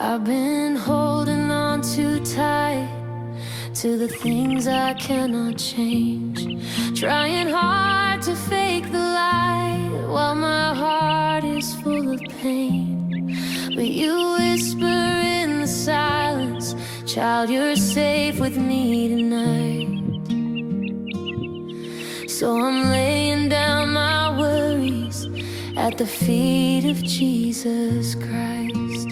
I've been holding on too tight to the things I cannot change, trying hard to fake the light while my heart is full of pain. But you whisper in the silence, child, you're safe with me tonight. So I'm laying down my worries at the feet of Jesus Christ.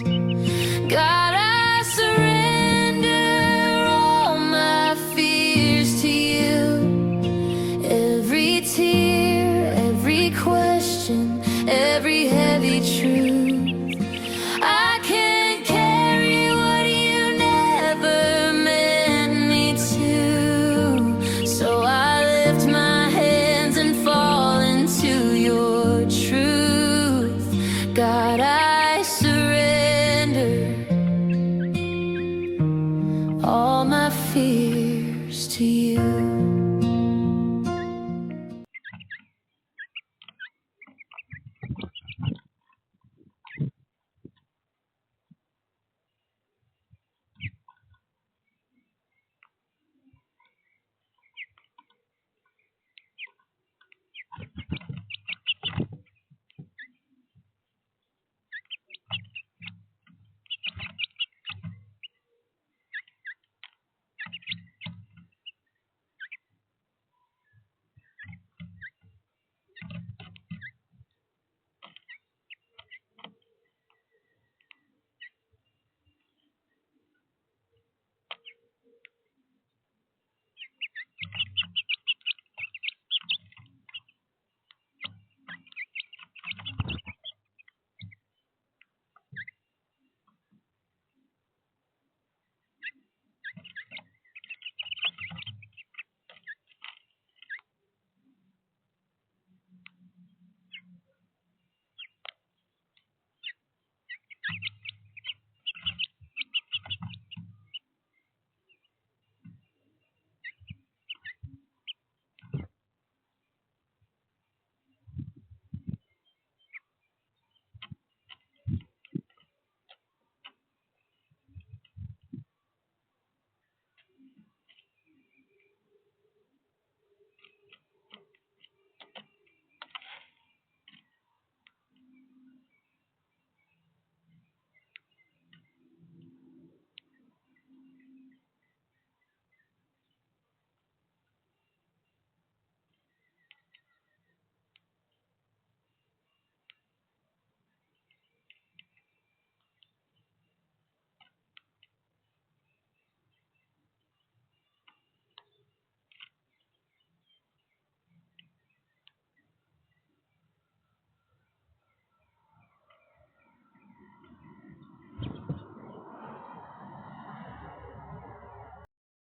God, I surrender all my fears to you. Every tear, every question, every heavy truth. I can't carry what you never meant me to. So I lift my hands and fall into your truth. God, I surrender all my fears to you.